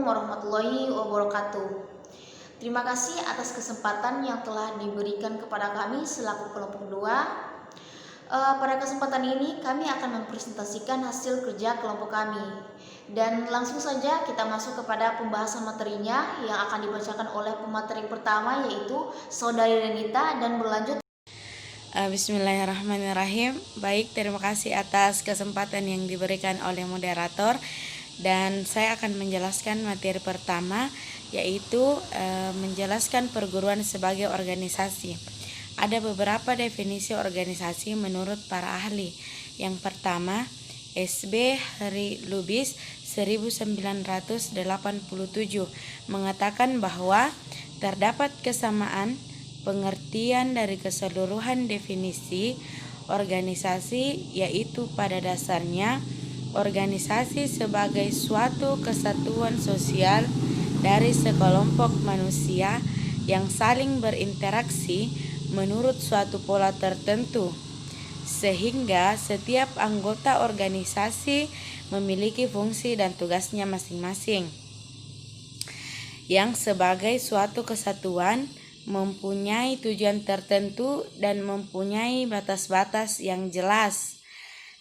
warahmatullahi wabarakatuh. Terima kasih atas kesempatan yang telah diberikan kepada kami selaku kelompok 2. Pada kesempatan ini kami akan mempresentasikan hasil kerja kelompok kami. Dan langsung saja kita masuk kepada pembahasan materinya yang akan dibacakan oleh pemateri pertama, yaitu Saudari Renita, dan berlanjut. Bismillahirrahmanirrahim. Baik, terima kasih atas kesempatan yang diberikan oleh moderator. Dan saya akan menjelaskan materi pertama, yaitu menjelaskan perguruan sebagai organisasi. Ada beberapa definisi organisasi menurut para ahli. Yang pertama, S.B. Hari Lubis 1987 mengatakan bahwa terdapat kesamaan pengertian dari keseluruhan definisi organisasi, yaitu pada dasarnya organisasi sebagai suatu kesatuan sosial dari sekelompok manusia yang saling berinteraksi menurut suatu pola tertentu, sehingga setiap anggota organisasi memiliki fungsi dan tugasnya masing-masing, yang sebagai suatu kesatuan mempunyai tujuan tertentu dan mempunyai batas-batas yang jelas,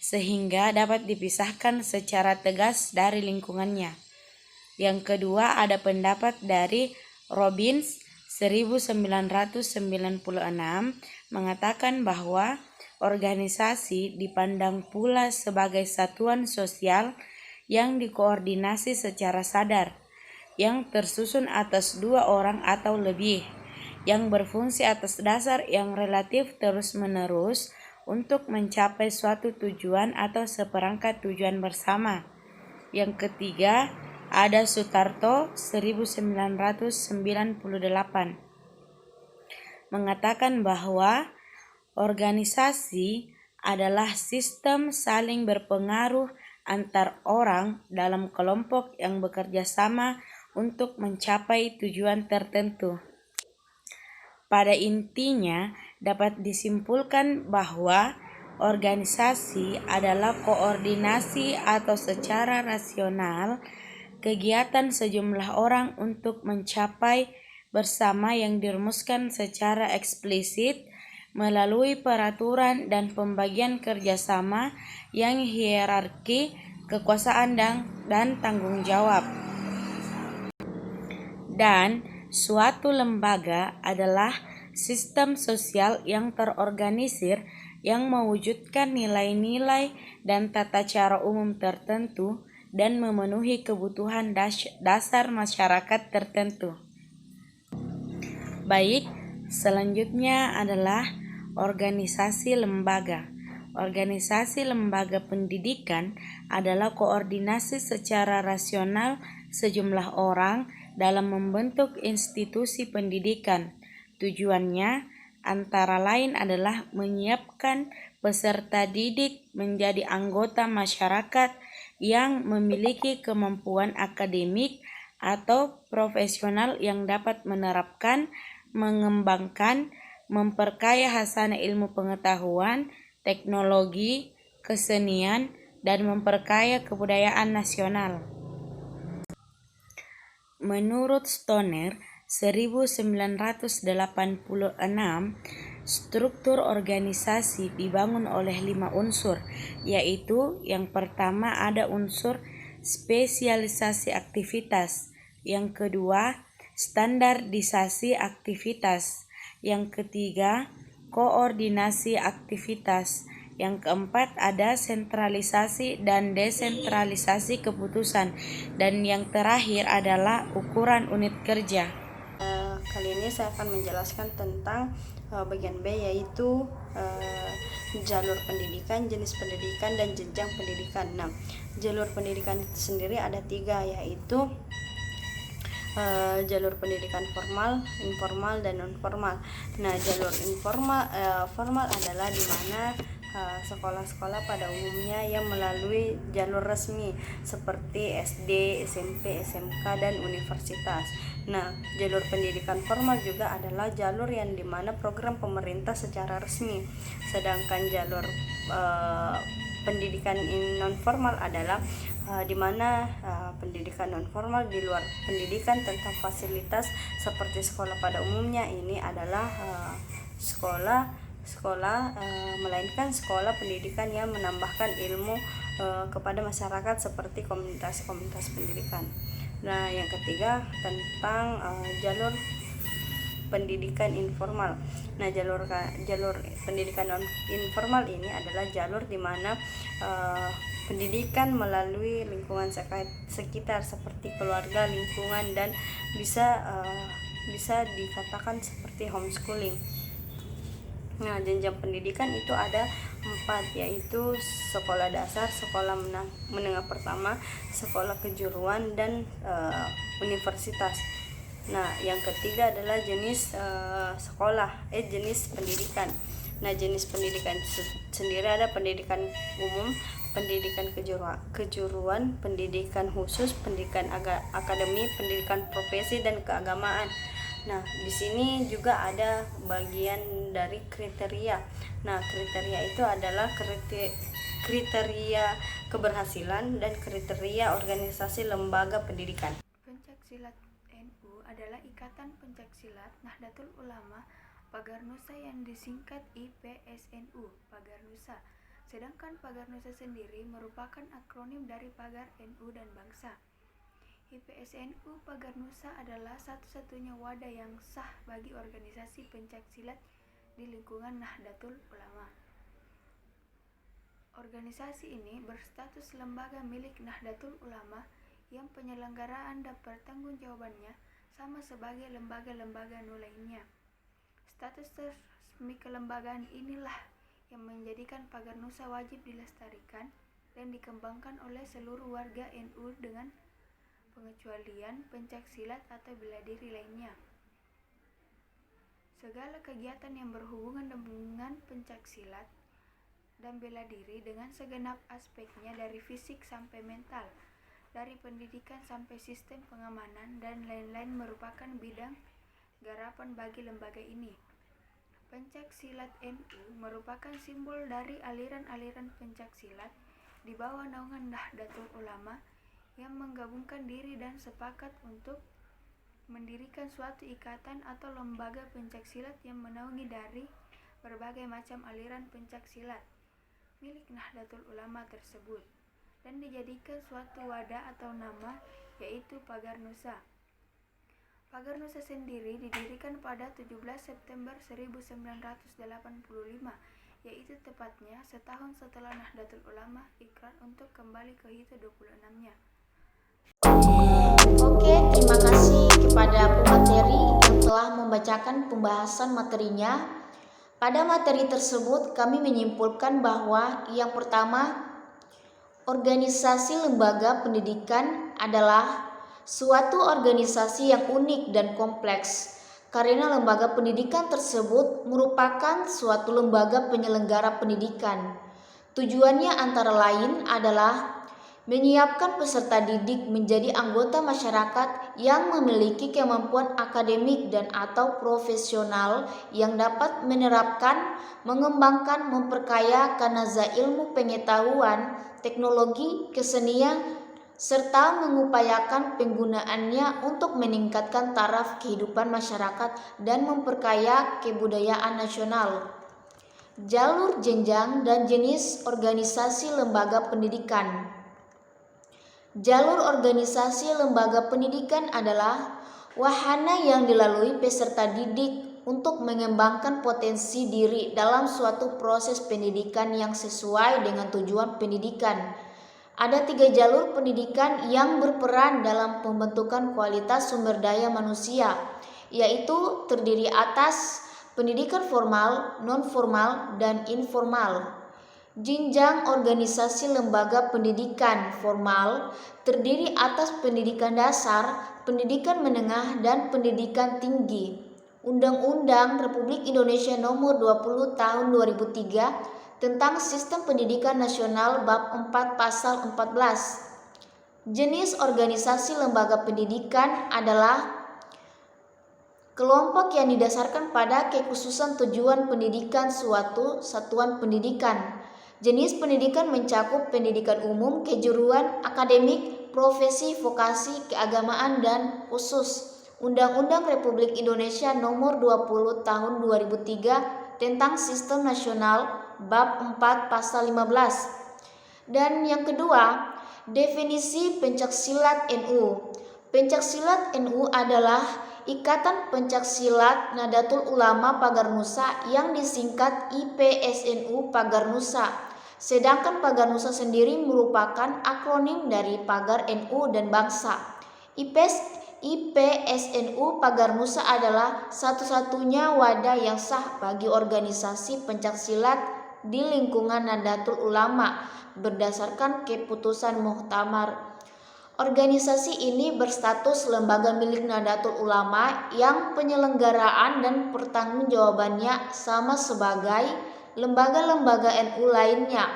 sehingga dapat dipisahkan secara tegas dari lingkungannya. Yang kedua, ada pendapat dari Robbins 1996 mengatakan bahwa organisasi dipandang pula sebagai satuan sosial yang dikoordinasi secara sadar, yang tersusun atas 2 orang atau lebih, yang berfungsi atas dasar yang relatif terus-menerus untuk mencapai suatu tujuan atau seperangkat tujuan bersama. Yang ketiga, ada Sutarto 1998 mengatakan bahwa organisasi adalah sistem saling berpengaruh antar orang dalam kelompok yang bekerja sama untuk mencapai tujuan tertentu. Pada intinya, dapat disimpulkan bahwa organisasi adalah koordinasi atau secara rasional kegiatan sejumlah orang untuk mencapai bersama yang dirumuskan secara eksplisit melalui peraturan dan pembagian kerjasama yang hierarki kekuasaan dan tanggung jawab. Dan suatu lembaga adalah sistem sosial yang terorganisir yang mewujudkan nilai-nilai dan tata cara umum tertentu dan memenuhi kebutuhan dasar masyarakat tertentu. Baik, selanjutnya adalah organisasi lembaga. Organisasi lembaga pendidikan adalah koordinasi secara rasional sejumlah orang dalam membentuk institusi pendidikan. Tujuannya antara lain adalah menyiapkan peserta didik menjadi anggota masyarakat yang memiliki kemampuan akademik atau profesional yang dapat menerapkan, mengembangkan, memperkaya hasanah ilmu pengetahuan, teknologi, kesenian, dan memperkaya kebudayaan nasional. Menurut Stoner 1986, struktur organisasi dibangun oleh 5 unsur, yaitu yang pertama ada unsur spesialisasi aktivitas, yang kedua standarisasi aktivitas, yang ketiga koordinasi aktivitas, yang keempat ada sentralisasi dan desentralisasi keputusan, dan yang terakhir adalah ukuran unit kerja. Kali ini saya akan menjelaskan tentang bagian B, yaitu jalur pendidikan, jenis pendidikan, dan jenjang pendidikan. Nah, jalur pendidikan itu sendiri ada 3, yaitu jalur pendidikan formal, informal, dan non formal. Nah, jalur formal adalah di mana sekolah-sekolah pada umumnya yang melalui jalur resmi seperti SD, SMP, SMK, dan universitas. Nah, jalur pendidikan formal juga adalah jalur yang dimana program pemerintah secara resmi. Sedangkan jalur pendidikan non formal adalah di mana pendidikan non formal di luar pendidikan tentang fasilitas seperti sekolah pada umumnya ini adalah melainkan sekolah pendidikan yang menambahkan ilmu kepada masyarakat seperti komunitas-komunitas pendidikan. Nah, yang ketiga tentang jalur pendidikan informal. Nah, jalur pendidikan non informal ini adalah jalur di mana pendidikan melalui lingkungan sekitar seperti keluarga, lingkungan, dan bisa dikatakan seperti homeschooling. Nah, jenjang pendidikan itu ada 4, yaitu sekolah dasar, sekolah menengah pertama, sekolah kejuruan, dan universitas. Nah, yang ketiga adalah jenis pendidikan. Nah, jenis pendidikan sendiri ada pendidikan umum, pendidikan kejuruan, pendidikan khusus, pendidikan akademi, pendidikan profesi, dan keagamaan. Nah, di sini juga ada bagian dari kriteria. Nah, kriteria itu adalah kriteria keberhasilan dan kriteria organisasi lembaga pendidikan. Pencaksilat NU adalah Ikatan Pencaksilat Nahdlatul Ulama Pagar Nusa yang disingkat IPSNU, Pagar Nusa. Sedangkan Pagar Nusa sendiri merupakan akronim dari Pagar NU dan Bangsa. IPSNU Pagar Nusa adalah satu-satunya wadah yang sah bagi organisasi pencaksilat di lingkungan Nahdlatul Ulama. Organisasi ini berstatus lembaga milik Nahdlatul Ulama yang penyelenggaraan dan pertanggungjawabannya sama sebagai lembaga-lembaga NU lainnya. Status resmi kelembagaan inilah yang menjadikan Pagar Nusa wajib dilestarikan dan dikembangkan oleh seluruh warga NU dengan pengecualian pencaksilat atau bela diri lainnya. Segala kegiatan yang berhubungan dengan pencaksilat dan bela diri dengan segenap aspeknya dari fisik sampai mental, dari pendidikan sampai sistem pengamanan dan lain-lain merupakan bidang garapan bagi lembaga ini. Pencaksilat NU merupakan simbol dari aliran-aliran pencaksilat di bawah naungan Nahdlatul Ulama yang menggabungkan diri dan sepakat untuk mendirikan suatu ikatan atau lembaga pencaksilat yang menaungi dari berbagai macam aliran pencaksilat milik Nahdlatul Ulama tersebut dan dijadikan suatu wadah atau nama, yaitu Pagar Nusa. Pagar Nusa sendiri didirikan pada 17 September 1985, yaitu tepatnya setahun setelah Nahdlatul Ulama ikrar untuk kembali ke HITO 26-nya. Oke, terima kasih kepada pemateri yang telah membacakan pembahasan materinya. Pada materi tersebut kami menyimpulkan bahwa yang pertama, organisasi lembaga pendidikan adalah suatu organisasi yang unik dan kompleks karena lembaga pendidikan tersebut merupakan suatu lembaga penyelenggara pendidikan. Tujuannya antara lain adalah menyiapkan peserta didik menjadi anggota masyarakat yang memiliki kemampuan akademik dan atau profesional yang dapat menerapkan, mengembangkan, memperkaya kanaza ilmu pengetahuan, teknologi, kesenian, serta mengupayakan penggunaannya untuk meningkatkan taraf kehidupan masyarakat dan memperkaya kebudayaan nasional. Jalur jenjang dan jenis organisasi lembaga pendidikan. Jalur organisasi lembaga pendidikan adalah wahana yang dilalui peserta didik untuk mengembangkan potensi diri dalam suatu proses pendidikan yang sesuai dengan tujuan pendidikan. Ada 3 jalur pendidikan yang berperan dalam pembentukan kualitas sumber daya manusia, yaitu terdiri atas pendidikan formal, non-formal, dan informal. Jenjang organisasi lembaga pendidikan formal terdiri atas pendidikan dasar, pendidikan menengah, dan pendidikan tinggi. Undang-Undang Republik Indonesia Nomor 20 Tahun 2003 tentang Sistem Pendidikan Nasional Bab 4 Pasal 14. Jenis organisasi lembaga pendidikan adalah kelompok yang didasarkan pada kekhususan tujuan pendidikan suatu satuan pendidikan. Jenis pendidikan mencakup pendidikan umum, kejuruan, akademik, profesi, vokasi, keagamaan, dan khusus. Undang-Undang Republik Indonesia Nomor 20 Tahun 2003 tentang Sistem Nasional Bab 4 Pasal 15. Dan yang kedua, definisi pencaksilat NU. Pencaksilat NU adalah Ikatan Pencaksilat Nahdlatul Ulama Pagar Nusa yang disingkat IPSNU Pagar Nusa. Sedangkan Pagar Nusa sendiri merupakan akronim dari Pagar NU dan Bangsa. IPSNU Pagar Nusa adalah satu-satunya wadah yang sah bagi organisasi pencaksilat di lingkungan Nahdlatul Ulama berdasarkan keputusan Muktamar. Organisasi ini berstatus lembaga milik Nahdlatul Ulama yang penyelenggaraan dan pertanggungjawabannya sama sebagai lembaga-lembaga NU lainnya.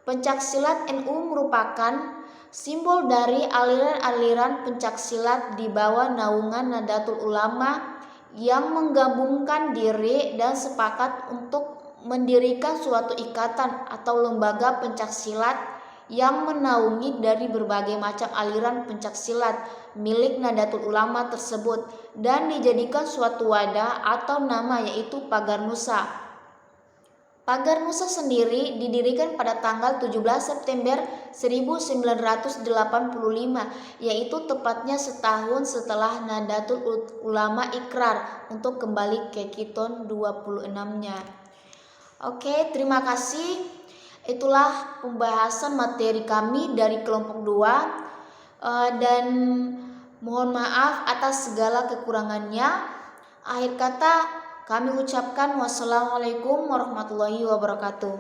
Pencaksilat NU merupakan simbol dari aliran-aliran pencaksilat di bawah naungan Nahdlatul Ulama yang menggabungkan diri dan sepakat untuk mendirikan suatu ikatan atau lembaga pencaksilat yang menaungi dari berbagai macam aliran pencaksilat milik Nahdlatul Ulama tersebut dan dijadikan suatu wadah atau nama, yaitu Pagar Nusa. Pagar Nusa sendiri didirikan pada tanggal 17 September 1985, yaitu tepatnya setahun setelah Nahdlatul Ulama ikrar untuk kembali ke Kiton 26-nya. Oke, terima kasih. Itulah pembahasan materi kami dari kelompok 2, dan mohon maaf atas segala kekurangannya. Akhir kata kami ucapkan wassalamualaikum warahmatullahi wabarakatuh.